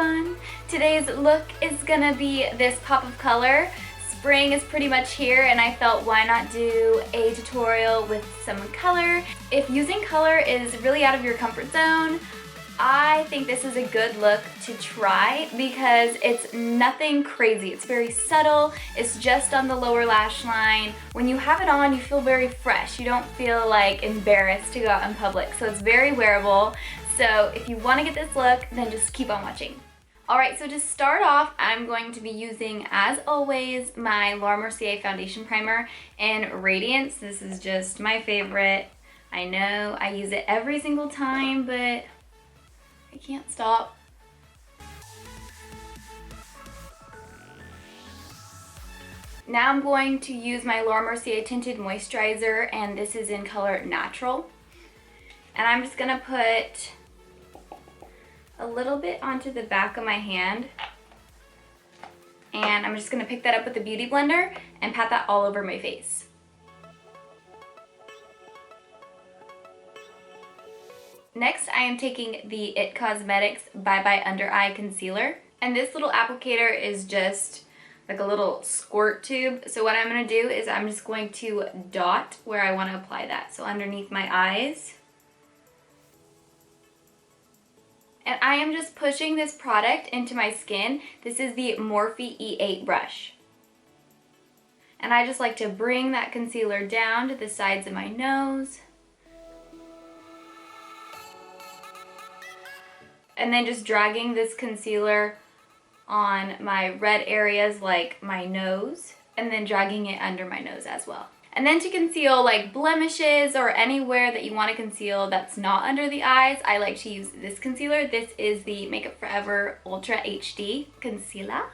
everyone! Today's look is gonna be this pop of color. Spring is pretty much here and I felt why not do a tutorial with some color. If using color is really out of your comfort zone, I think this is a good look to try because it's nothing crazy. It's very subtle. It's just on the lower lash line. When you have it on, you feel very fresh. You don't feel like embarrassed to go out in public. So it's very wearable. So if you want to get this look, then just keep on watching. Alright, so to start off, I'm going to be using, as always, my Mercier Foundation Primer in Radiance. This is just my favorite. I know I use it every single time, but I can't stop. Now I'm going to use my Mercier Tinted Moisturizer, and this is in color Natural. And I'm just going to put a little bit onto the back of my hand, and I'm just going to pick that up with a beauty blender and pat that all over my face. Next, I am taking the It Cosmetics Bye Bye Under Eye Concealer, and this little applicator is just like a little squirt tube. So what I'm going to do is I'm just going to dot where I want to apply that, so underneath my eyes. And I am just pushing this product into my skin. This is the Morphe E8 brush. And I just like to bring that concealer down to the sides of my nose. And then just dragging this concealer on my red areas like my nose, and then dragging it under my nose as well. And then to conceal like blemishes or anywhere that you want to conceal that's not under the eyes, I like to use this concealer. This is the Makeup Forever Ultra HD Concealer.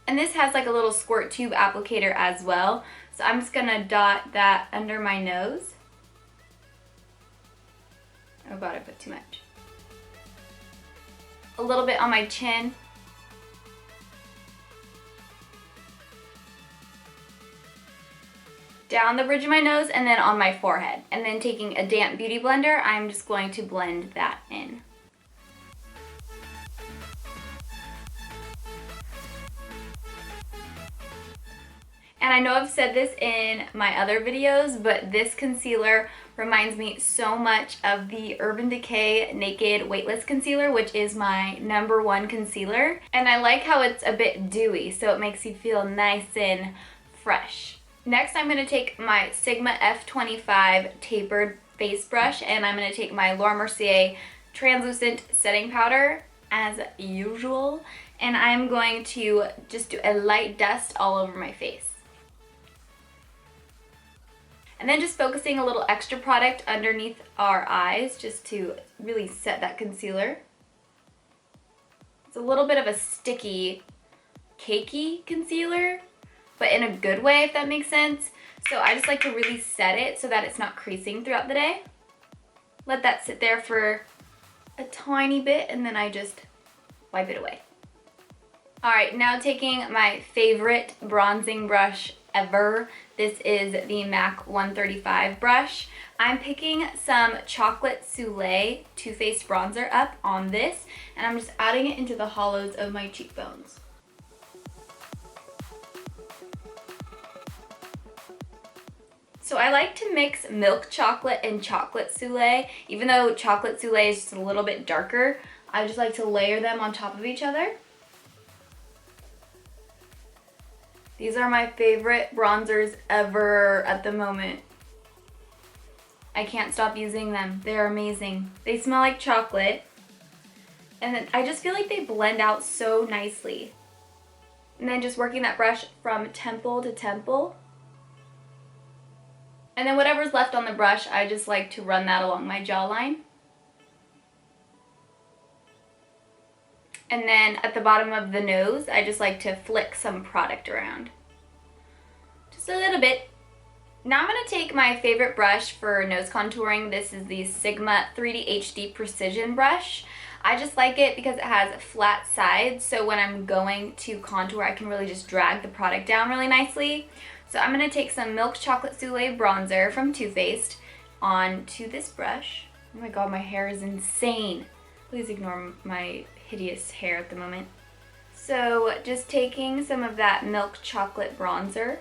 And this has like a little squirt tube applicator as well. So I'm just going to dot that under my nose. Oh god, I put too much. A little bit on my chin. Down the bridge of my nose, and then on my forehead. And then taking a damp beauty blender, I'm just going to blend that in. And I know I've said this in my other videos, but this concealer reminds me so much of the Urban Decay Naked Weightless Concealer, which is my #1 concealer. And I like how it's a bit dewy, so it makes you feel nice and fresh. Next, I'm going to take my Sigma F25 tapered face brush, and I'm going to take my Mercier translucent setting powder as usual, and I'm going to just do a light dust all over my face. And then just focusing a little extra product underneath our eyes just to really set that concealer. It's a little bit of a sticky, cakey concealer, but in a good way, if that makes sense. So I just like to really set it so that it's not creasing throughout the day. Let that sit there for a tiny bit, and then I just wipe it away. Alright, now taking my favorite bronzing brush ever. This is the MAC 135 brush. I'm picking some Chocolate Soleil Too Faced bronzer up on this, and I'm just adding it into the hollows of my cheekbones. So I like to mix milk chocolate and chocolate souffle. Even though chocolate souffle is just a little bit darker, I just like to layer them on top of each other. These are my favorite bronzers ever at the moment. I can't stop using them. They're amazing. They smell like chocolate, and then I just feel like they blend out so nicely. And then just working that brush from temple to temple. And then whatever's left on the brush, I just like to run that along my jawline. And then at the bottom of the nose, I just like to flick some product around. Just a little bit. Now I'm going to take my favorite brush for nose contouring. This is the Sigma 3D HD Precision brush. I just like it because it has flat sides, so when I'm going to contour, I can really just drag the product down really nicely. So I'm going to take some Milk Chocolate Soleil bronzer from Too Faced onto this brush. Oh my god, my hair is insane. Please ignore my hideous hair at the moment. So just taking some of that milk chocolate bronzer,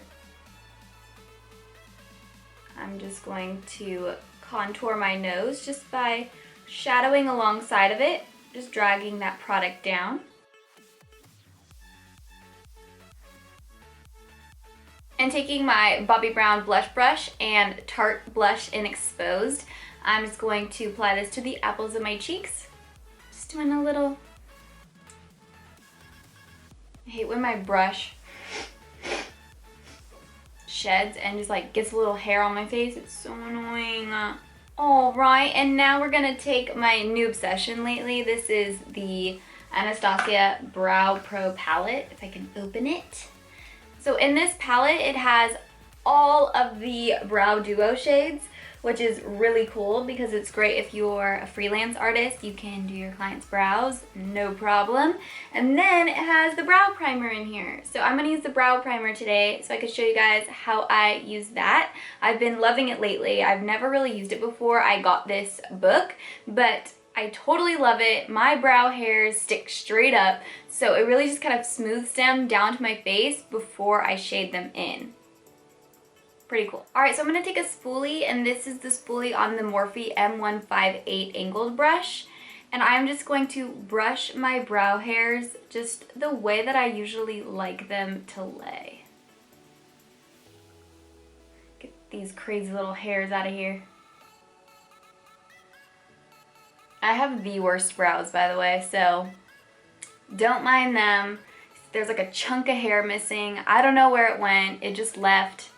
I'm just going to contour my nose just by shadowing alongside of it, just dragging that product down. And taking my Bobbi Brown blush brush and Tarte blush in Exposed, I'm just going to apply this to the apples of my cheeks. Just doing a little... I hate when my brush sheds and just like gets a little hair on my face. It's so annoying. Alright, and now we're gonna take my new obsession lately. This is the Anastasia Brow Pro palette, if I can open it. So in this palette, it has all of the brow duo shades, which is really cool because it's great if you're a freelance artist. You can do your client's brows, no problem. And then it has the brow primer in here. So I'm gonna use the brow primer today so I can show you guys how I use that. I've been loving it lately. I've never really used it before I got this book, but I totally love it. My brow hairs stick straight up, so it really just kind of smooths them down to my face before I shade them in. Pretty cool. Alright, so I'm going to take a spoolie, and this is the spoolie on the Morphe M158 angled brush. And I'm just going to brush my brow hairs just the way that I usually like them to lay. Get these crazy little hairs out of here. I have the worst brows, by the way, so don't mind them. There's like a chunk of hair missing. I don't know where it went. It just left.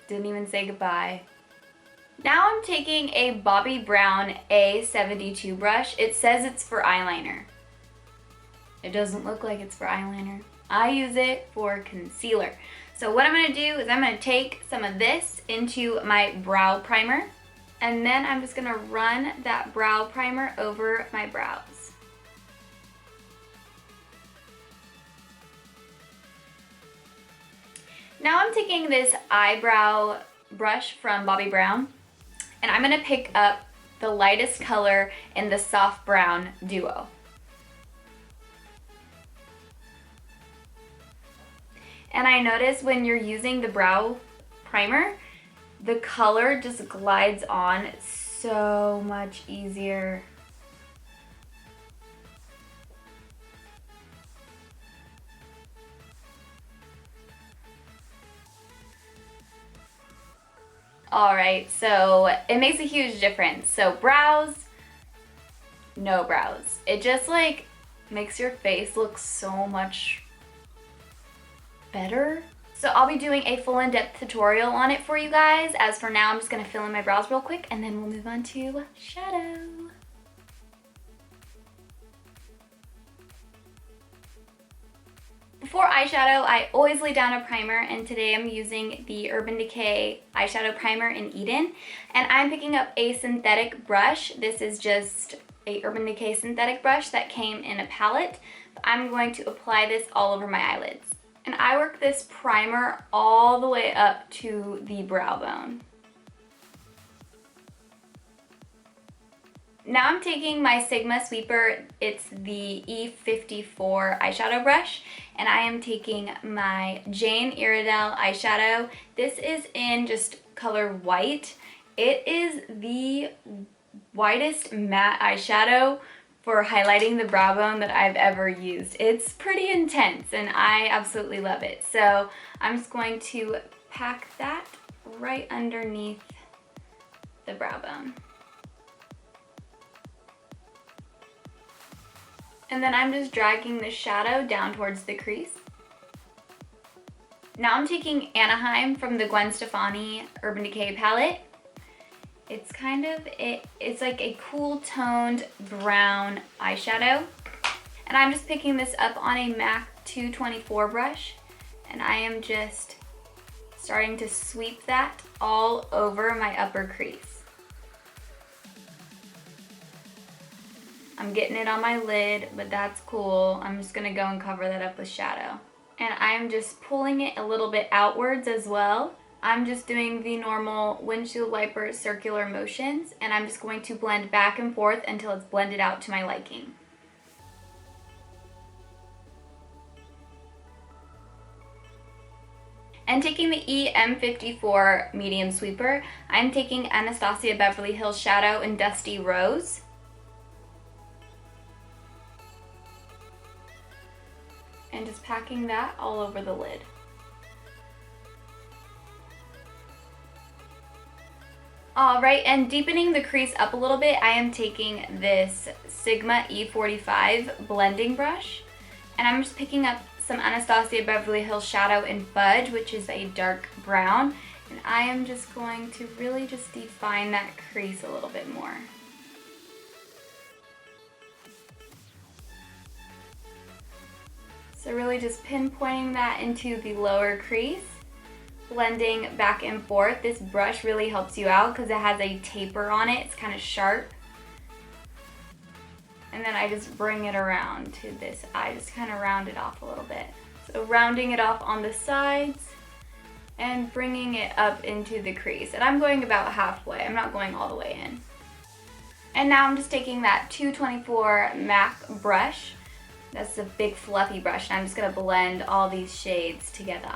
Didn't even say goodbye. Now I'm taking a Bobbi Brown A72 brush. It says it's for eyeliner. It doesn't look like it's for eyeliner. I use it for concealer. So what I'm going to do is I'm going to take some of this into my brow primer. And then I'm just going to run that brow primer over my brows. Now I'm taking this eyebrow brush from Bobbi Brown, and I'm going to pick up the lightest color in the soft brown duo. And I notice when you're using the brow primer, the color just glides on so much easier. Alright, so it makes a huge difference. So brows, no brows. It just like makes your face look so much better. So I'll be doing a full in-depth tutorial on it for you guys. As for now, I'm just going to fill in my brows real quick and then we'll move on to shadow. Before eyeshadow, I always lay down a primer, and today I'm using the Urban Decay Eyeshadow Primer in Eden. And I'm picking up a synthetic brush. This is just a Urban Decay synthetic brush that came in a palette. I'm going to apply this all over my eyelids. And I work this primer all the way up to the brow bone. Now I'm taking my Sigma Sweeper, it's the E54 eyeshadow brush, and I am taking my Jane Iredale eyeshadow. This is in just color white. It is the whitest matte eyeshadow for highlighting the brow bone that I've ever used. It's pretty intense and I absolutely love it. So I'm just going to pack that right underneath the brow bone. And then I'm just dragging the shadow down towards the crease. Now I'm taking Anaheim from the Gwen Stefani Urban Decay palette. It's kind of, it's like a cool toned brown eyeshadow. And I'm just picking this up on a MAC 224 brush. And I am just starting to sweep that all over my upper crease. I'm getting it on my lid, but that's cool. I'm just gonna go and cover that up with shadow. And I'm just pulling it a little bit outwards as well. I'm just doing the normal windshield wiper circular motions, and I'm just going to blend back and forth until it's blended out to my liking. And taking the EM54 medium sweeper, I'm taking Anastasia Beverly Hills Shadow in Dusty Rose. And just packing that all over the lid. Alright, and deepening the crease up a little bit, I am taking this Sigma E45 blending brush. And I'm just picking up some Anastasia Beverly Hills Shadow in Fudge, which is a dark brown. And I am just going to really just define that crease a little bit more. So really just pinpointing that into the lower crease, blending back and forth. This brush really helps you out because it has a taper on it. It's kind of sharp. And then I just bring it around to this eye, just kind of round it off a little bit. So rounding it off on the sides and bringing it up into the crease. And I'm going about halfway. I'm not going all the way in. And now I'm just taking that 224 MAC brush. That's a big fluffy brush, and I'm just gonna blend all these shades together.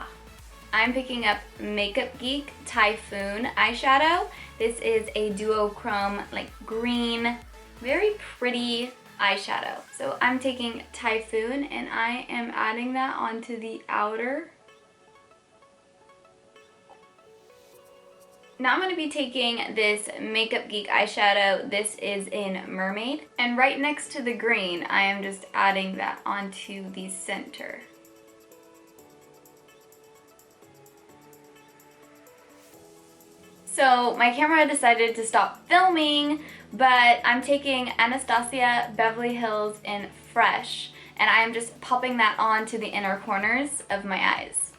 I'm picking up Makeup Geek Typhoon eyeshadow. This is a duochrome, like green, very pretty eyeshadow. So I'm taking Typhoon and I am adding that onto the outer. Now I'm going to be taking this Makeup Geek eyeshadow. This is in Mermaid. And right next to the green, I am just adding that onto the center. So my camera decided to stop filming, but I'm taking Anastasia Beverly Hills in Fresh, and I am just popping that onto the inner corners of my eyes.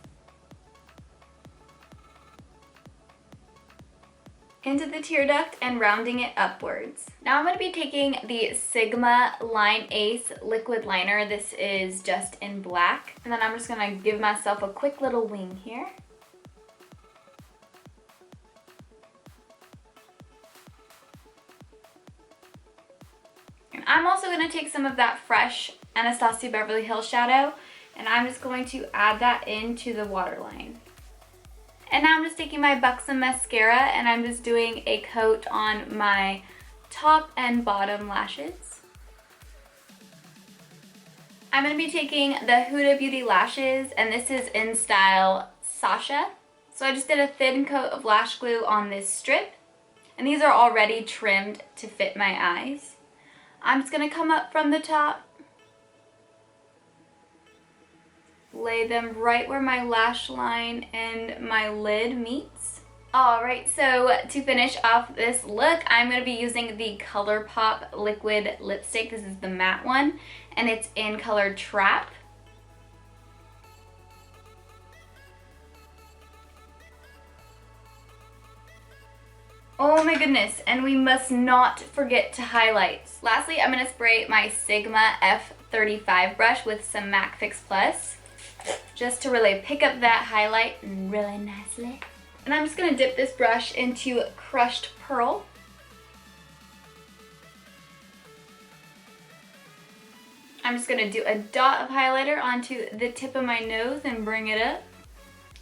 Into the tear duct and rounding it upwards. Now I'm going to be taking the Sigma Line Ace liquid liner. This is just in black. And then I'm just going to give myself a quick little wing here. And I'm also going to take some of that fresh Anastasia Beverly Hills shadow, and I'm just going to add that into the waterline. And now I'm just taking my Buxom mascara and I'm just doing a coat on my top and bottom lashes. I'm going to be taking the Huda Beauty lashes, and this is in style Sasha. So I just did a thin coat of lash glue on this strip, and these are already trimmed to fit my eyes. I'm just going to come up from the top, lay them right where my lash line and my lid meets. Alright, so to finish off this look, I'm going to be using the ColourPop liquid lipstick. This is the matte one, and it's in color Trap. Oh my goodness, and we must not forget to highlight. Lastly, I'm going to spray my Sigma F35 brush with some MAC Fix Plus, just to really pick up that highlight really nicely. And I'm just going to dip this brush into Crushed Pearl. I'm just going to do a dot of highlighter onto the tip of my nose and bring it up.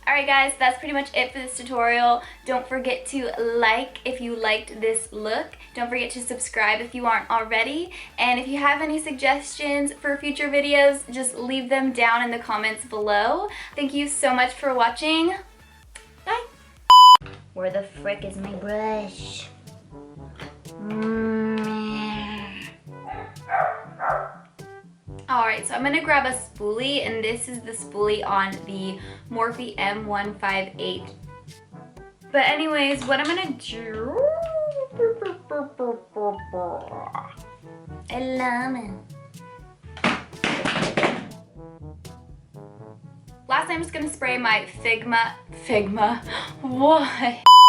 Alright guys, that's pretty much it for this tutorial. Don't forget to like if you liked this look. Don't forget to subscribe if you aren't already. And if you have any suggestions for future videos, just leave them down in the comments below. Thank you so much for watching. Bye! Where the frick is my brush? Alright, so I'm going to grab a spoolie, and this is the spoolie on the Morphe M158. But anyways, what I'm going to do... I love it. Last, I'm just going to spray my Figma... what?